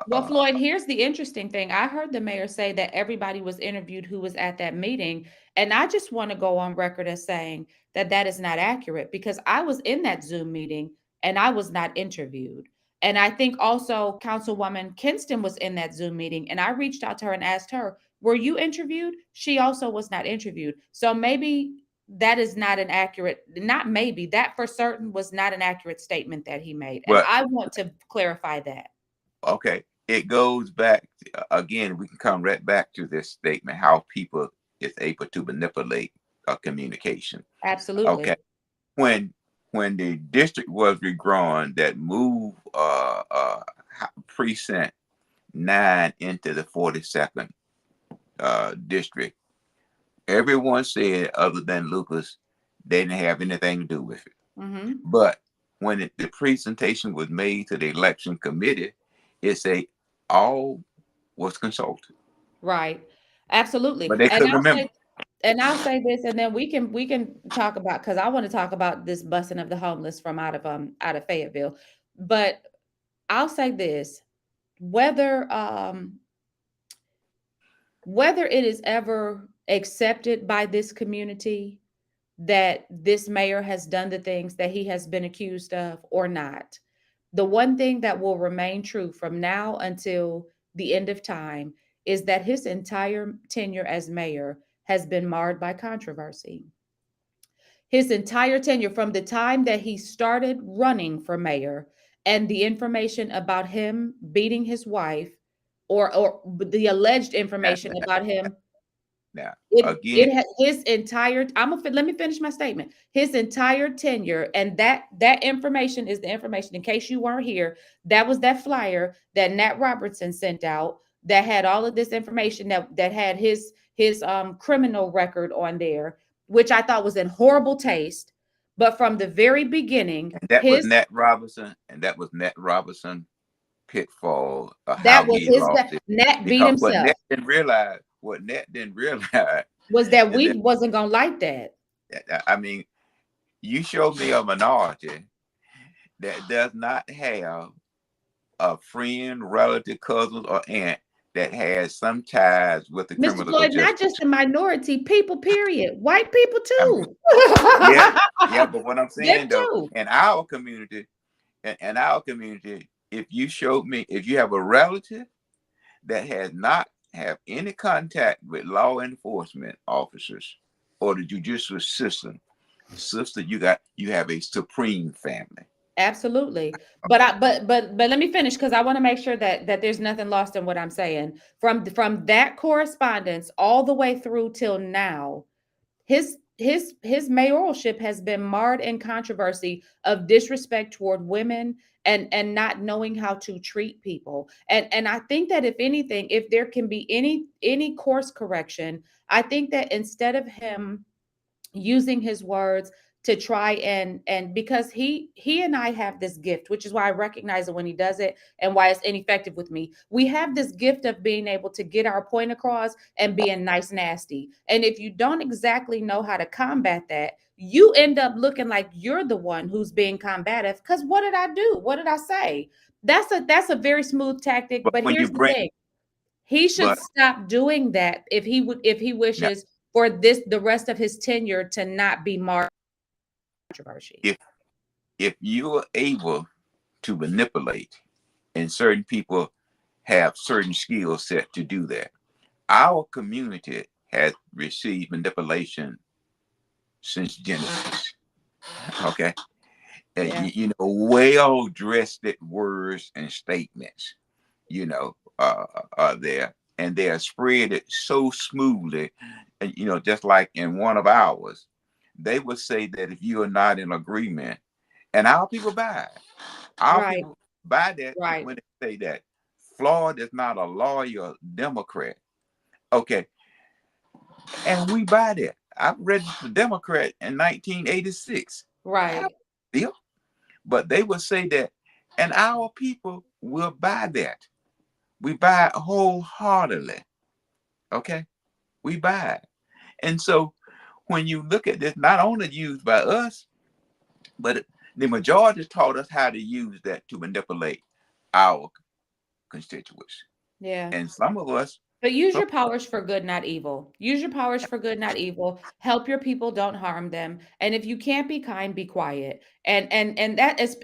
Well, Floyd, here's the interesting thing. I heard the mayor say that everybody was interviewed who was at that meeting. And I just want to go on record as saying that that is not accurate, because I was in that Zoom meeting and I was not interviewed. And I think also Councilwoman Kinston was in that Zoom meeting, and I reached out to her and asked her, were you interviewed? She also was not interviewed. So maybe that is not an accurate, not maybe, that for certain was not an accurate statement that he made. And But I want to clarify that. okay, it goes back again. We can come right back to this statement: how people is able to manipulate communication. Okay, Absolutely. when the district was redrawn, that moved precinct 9 into the 42nd district, everyone said, other than Lucas, they didn't have anything to do with it. Mm-hmm. But when the presentation was made to the election committee, it said all was consulted, Right. Absolutely. but they couldn't remember. I'll say this, and then we can talk about, because I want to talk about this busing of the homeless from out of Fayetteville. But I'll say this, whether whether it is ever accepted by this community that this mayor has done the things that he has been accused of or not, the one thing that will remain true from now until the end of time is that his entire tenure as mayor has been marred by controversy. His entire tenure, from the time that he started running for mayor, and the information about him beating his wife, or the alleged Now, information about him, now, again, his entire, let me finish my statement. His entire tenure, and that information is the information, in case you weren't here, that was that flyer that Nat Robertson sent out that had all of this information, that had his criminal record on there, which I thought was in horrible taste. But from the very beginning, and that was Nat Robinson, and that was Nat Robinson pitfall of how that was he his, lost that it. Nat beat Because himself, what Nat didn't realize was that is we wasn't gonna like that. that, I mean, you show me a minority that does not have a friend, relative, cousin, or aunt that has some ties with the Mr. criminal Floyd, not justice. just the minority, people, period. White people I mean, too. yeah, yeah. But what I'm Them saying though, too. in our community, if you showed me, if you have a relative that has not have any contact with law enforcement officers or the judicial system, sister, you have a supreme family. Absolutely. But let me finish, because I want to make sure that there's nothing lost in what I'm saying. From that correspondence all the way through till now, his mayoralship has been marred in controversy of disrespect toward women, and not knowing how to treat people. And I think that, if anything, if there can be any course correction, I think that instead of him using his words to try and because he and I have this gift, which is why I recognize it when he does it and why it's ineffective with me. We have this gift of being able to get our point across and being nice nasty. And if you don't exactly know how to combat that, you end up looking like you're the one who's being combative. Because what did I do? What did I say? That's a very smooth tactic. But But when you here's the bring, thing. He should but stop doing that if he now, wishes for the rest of his tenure to not be marked by controversy. if you are able to manipulate, and certain people have certain skill set to do that, our community has received manipulation since Genesis. Okay, Yeah. well dressed words and statements, are there, and they are spread it so smoothly, and just like in one of ours, they would say that if you are not in agreement, and our people buy it. Our Right. people buy that Right. when they say that Floyd is not a loyal Democrat. Okay, and we buy that. I registered a Democrat in 1986. I Right. deal, but they would say that, and our people will buy that. We buy it wholeheartedly. Okay, we buy it, and so when you look at this, not only used by us, but the majority taught us how to use that to manipulate our constituents. Yeah. And some of us, But use some, your powers for good, not evil. Use your powers for good, not evil. Help your people, don't harm them. And if you can't be kind, be quiet. And that is,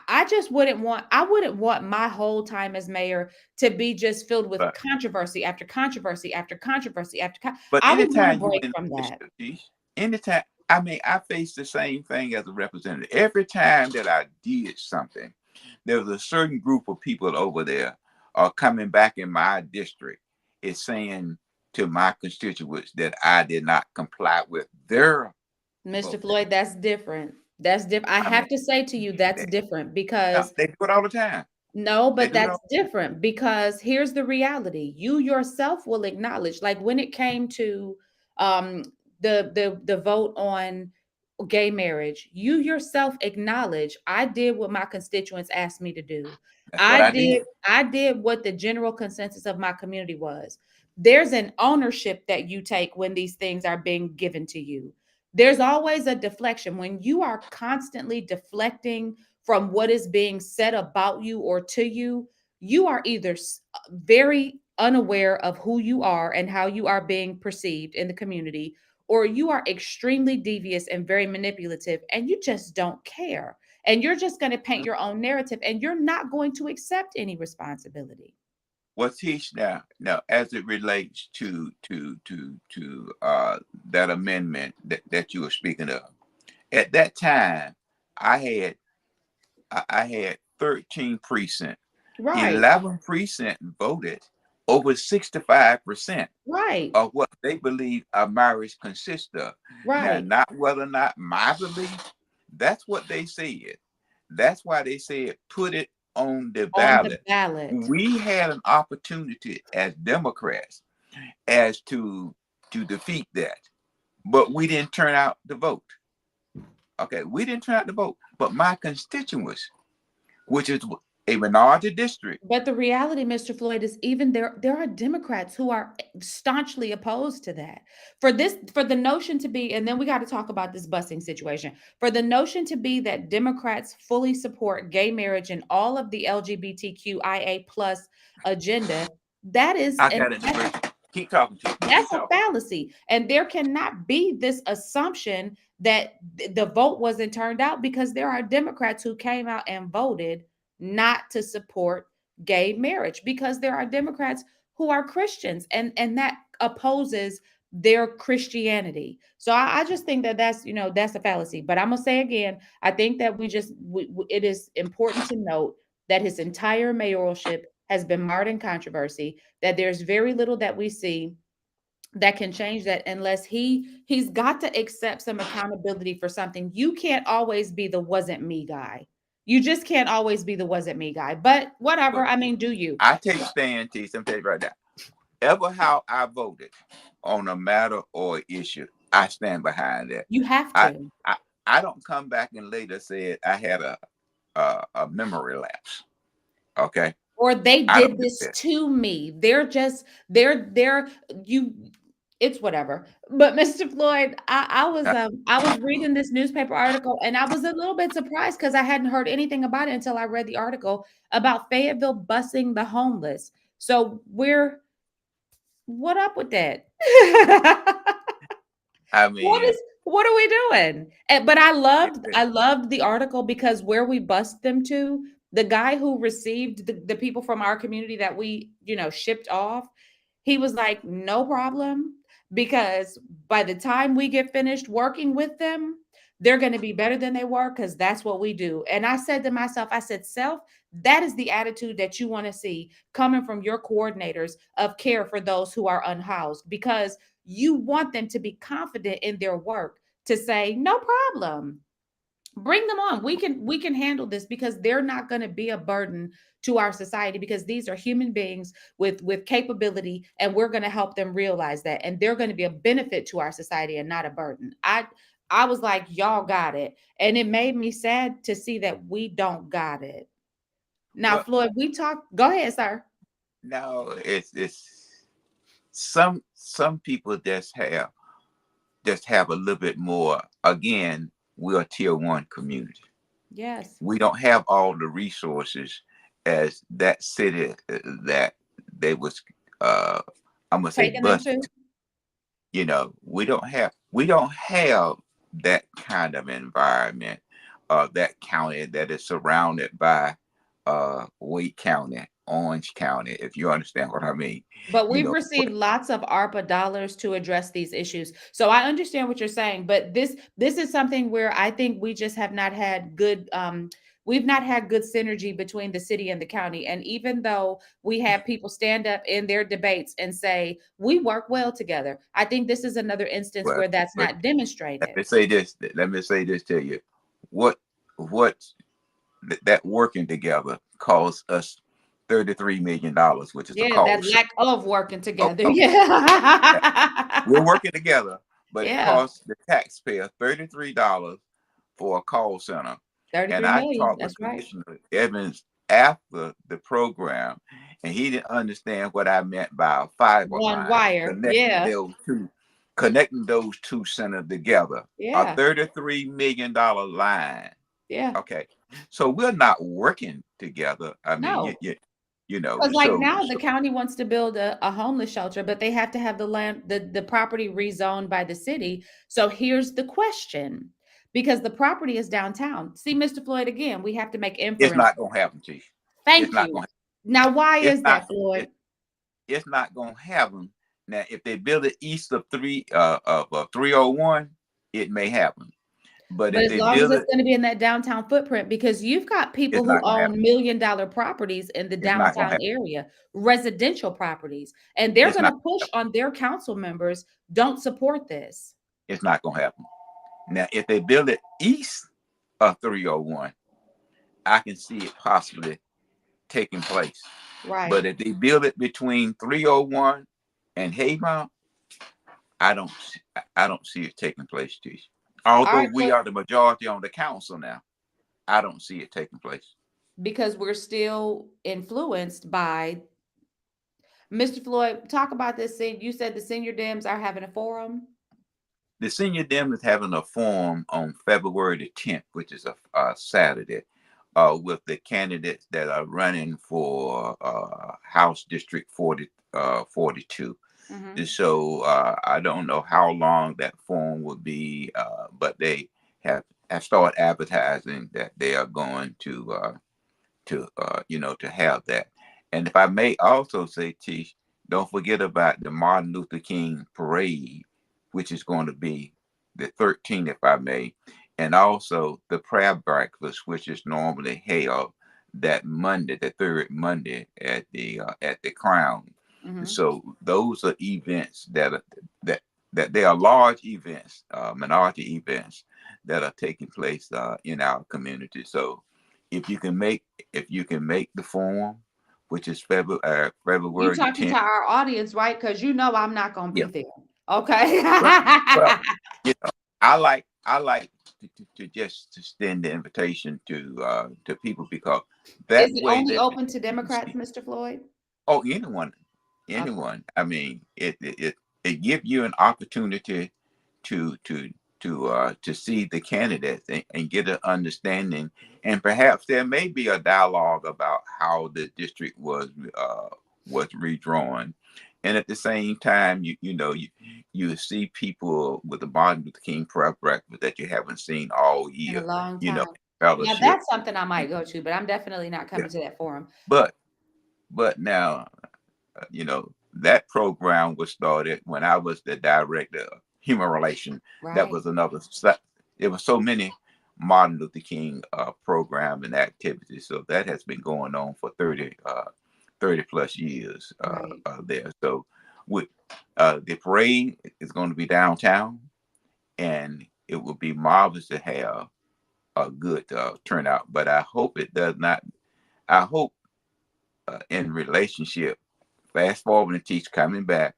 I just wouldn't want my whole time as mayor to be just filled with but controversy after controversy after controversy but I would want a anytime you break in from that. leadership, anytime, I mean, I face the same thing as a representative. Every time that I did something, there was a certain group of people over there coming back in my district, is saying to my constituents that I did not comply with their Mr. vote. Floyd, that's different. That's different. I I mean, have to say to you, that's they, different no, because they do it all the time. no, They but do it that's all. different because here's the reality. You yourself will acknowledge, like when it came to um the vote on gay marriage, you yourself acknowledge I did what my constituents asked me to do. That's what I I did did. I did what the general consensus of my community was. There's an ownership that you take when these things are being given to you. There's always a deflection when you are constantly deflecting from what is being said about you or to you. You are either very unaware of who you are and how you are being perceived in the community, or you are extremely devious and very manipulative and you just don't care. And you're just going to paint your own narrative and you're not going to accept any responsibility. Well, teach now as it relates to that amendment that you were speaking of. At that time, I had I had 13 precincts. Right, 11 precincts voted over 65% right, of what they believe a marriage consists of. Now, right. not whether or not my belief, that's what they said. That's why they said put it on the On the ballot. ballot. We had an opportunity as Democrats as to defeat that, but we didn't turn out to vote. Okay, we didn't turn out to vote, but my constituents, which is a minority district. But the reality, Mr. Floyd, is even there are Democrats who are staunchly opposed to that. For the notion to be, and then we got to talk about this busing situation. For the notion to be that Democrats fully support gay marriage and all of the LGBTQIA plus agenda, that is I an got it. Keep talking to me. Keep that's a talking. fallacy. And there cannot be this assumption that the vote wasn't turned out because there are Democrats who came out and voted not to support gay marriage because there are Democrats who are Christians and that opposes their Christianity. So I just think that that's a fallacy. But I'm gonna say again, I think that it is important to note that his entire mayoralship has been marred in controversy. That there's very little that we see that can change that unless he's got to accept some accountability for something. You can't always be the wasn't me guy. You just can't always be the wasn't me guy. But whatever. But I mean, do you? I take stand, T. I'm telling you right now. Ever how I voted on a matter or issue, I stand behind that. You have I to. I, I don't come back and later say I had a memory lapse. Okay, Or they I did don't do this that. to me. They're you it's whatever. But Mr. Floyd, I was reading this newspaper article and I was a little bit surprised because I hadn't heard anything about it until I read the article about Fayetteville busing the homeless. So what up with that? I What mean, is what are we doing? But it, I loved the article because where we bust them to, the guy who received the people from our community that we, shipped off, he was like, no problem, because by the time we get finished working with them, they're going to be better than they were because that's what we do. And I said to myself, I said, self, that is the attitude that you want to see coming from your coordinators of care for those who are unhoused, because you want them to be confident in their work to say, no problem. Bring them on. We can handle this because they're not going to be a burden to our society, because these are human beings with capability, and we're going to help them realize that, and they're going to be a benefit to our society and not a burden. I was like, y'all got it. And it made me sad to see that we don't got it. Now, well, Floyd, go ahead, sir. no, it's some people just have a little bit more. Again, we're a tier one community. Yes. We don't have all the resources as that city that they was I'm gonna say Taking them busted. to. We don't have that kind of environment, that county that is surrounded by Wake County, Orange County, if you understand what I mean. But You we've know, received lots of ARPA dollars to address these issues. So I understand what you're saying, but this is something where I think we just have not had good we've not had good synergy between the city and the county. And even though we have people stand up in their debates and say we work well together, I think this is another instance but where that's but not let demonstrated. me say this. Let me say this to you. What that working together costs us $33 million, which is a Yeah, that call center. lack of working Oh, together. okay. Yeah. We're Yeah. working together, but it Yeah. costs the taxpayer $33 for a call center. And 33 I million. talked with That's right. Commissioner Evans after the program, and he didn't understand what I meant by a fiber One line, wire. Yeah. connecting those two centers together. A Yeah. $33 million line. Yeah. Okay, so we're not working together. I mean, No. you know, Because like now the so county wants to build a homeless shelter, but they have to have the land, the property rezoned by the city. So here's the question. Because the property is downtown. See, Mr. Floyd, again, we have to make it's inference. not gonna happen, Chief. It's Thank not you. gonna. Now, why It's is not. that, Floyd? It's not gonna happen. Now, if they build it east of 301, it may happen. But But if as they long as build it's it, going to be in that downtown footprint, because you've got people it's who not gonna own happen. million-dollar properties in the It's not gonna downtown happen. area, residential properties, and they're It's going not. to push on their council members, don't support this. It's not gonna happen. Now, if they build it east of 301, I can see it possibly taking place. Right. But if they build it between 301 and Haymount, I don't. I don't see it taking place, Tish. All Although right, we are the majority on the council now, I don't see it taking place. because we're still influenced by Mr. Floyd. Talk about this thing. You said the senior Dems are having a forum. The senior Dem is having a forum on February the 10th, which is a Saturday, with the candidates that are running for House District 42. Hmm. And so I don't know how long that forum will be, but they have started advertising that they are going to have that. And if I may also say, Tish, don't forget about the Martin Luther King parade, which is going to be the 13th, if I may, and also the prayer breakfast, which is normally held that Monday, the third Monday at the Crown. Hmm. So those are events that that they are large events, minority events that are taking place in our community. So if you can make the forum, which is You February the talking to 10th. our audience, right? Because I'm not going to Yeah, be there. Okay. Well, well, you know, I like to just to extend the invitation to people because Is that it way only that open to Democrats, Mr. Floyd? oh anyone Okay. anyone I mean it gives you an opportunity to to see the candidates and get an understanding, and perhaps there may be a dialogue about how the district was redrawn, and at the same time you see people with the Martin Luther King prep breakfast that you haven't seen all In a year, long you know, time. Now fellowship. that's something I might go to, but I'm definitely not Yeah, coming to that forum. but now that program was started when I was the director of human relations. That Right. was another there was so many Martin Luther King program and activities, so that has been going on for 30 plus years Right. there. So with the parade is going to be downtown, and it will be marvelous to have a good turnout, but I hope it does not. I hope in relationship, fast forward and teach coming back,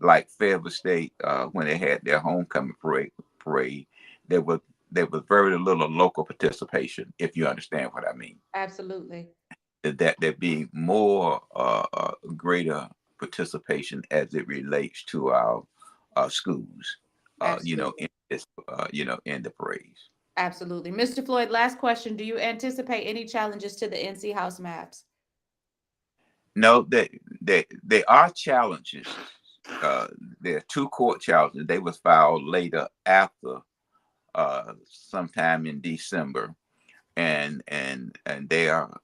like Fayetteville State when they had their homecoming parade, there was very little local participation, if you understand what I mean. Absolutely. That there be more greater participation as it relates to our schools, Absolutely. in this, in the parades. Absolutely. Mr. Floyd, last question. Do you anticipate any challenges to the NC House maps? No, they are challenges. Uh, there are two court challenges. They was filed later after sometime in December, and they are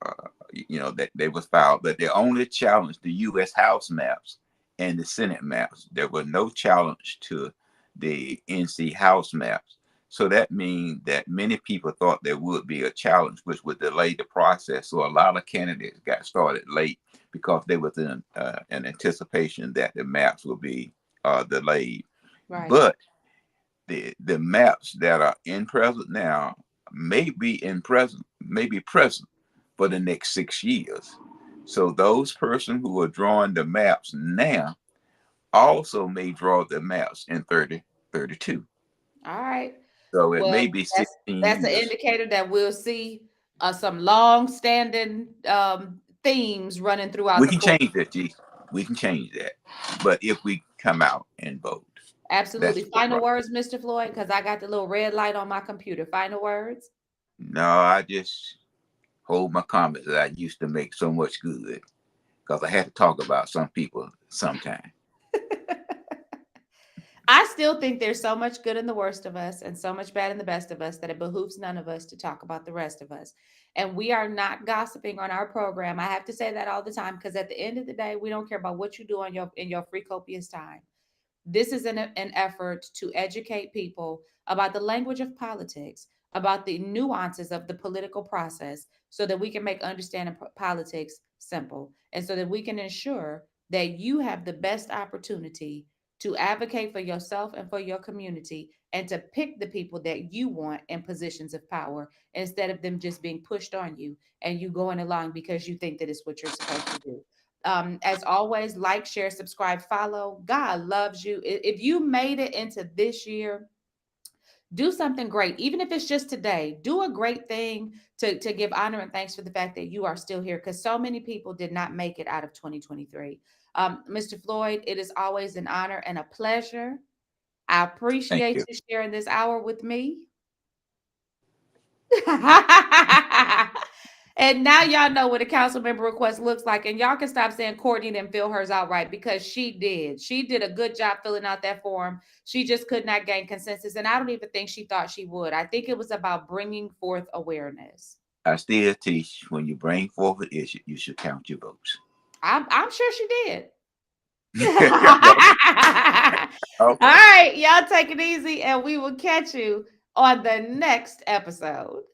that they was filed, but they only challenged the U.S. House maps and the Senate maps. There was no challenge to the NC House maps. So that means that many people thought there would be a challenge, which would delay the process. So a lot of candidates got started late because they was in an anticipation that the maps would be delayed. Right. But the maps that are in present now may be present for the next 6 years. So those persons who are drawing the maps now also may draw the maps in 3032. All right. So it may Well, be that's 16 an years. indicator that we'll see some long-standing themes running throughout We the can court. change that, G. We can change that. But if we come out and vote, Absolutely. that's the Final problem. words, Mr. Floyd, because I got the little red light on my computer. Final words. No, I just hold my comments that I used to make so much good because I had to talk about some people sometime. I still think there's so much good in the worst of us and so much bad in the best of us that it behooves none of us to talk about the rest of us. And we are not gossiping on our program. I have to say that all the time because at the end of the day, we don't care about what you do on your in your free copious time. This is an effort to educate people about the language of politics, about the nuances of the political process, so that we can make understanding politics simple and so that we can ensure that you have the best opportunity to advocate for yourself and for your community and to pick the people that you want in positions of power instead of them just being pushed on you and you going along because you think that it's what you're supposed to do. As always, like, share, subscribe, follow. God loves you. If you made it into this year, do something great, even if it's just today. Do a great thing to give honor and thanks for the fact that you are still here because so many people did not make it out of 2023. Mr. Floyd, it is always an honor and a pleasure. I Thank appreciate you. you sharing this hour with me. And now y'all know what a council member request looks like. And y'all can stop saying Courtney didn't fill hers out right because she did. She did a good job filling out that form. She just could not gain consensus. And I don't even think she thought she would. I think it was about bringing forth awareness. I still teach when you bring forth an issue, you should count your votes. I'm sure she did. No, All okay. right, y'all take it easy, and we will catch you on the next episode.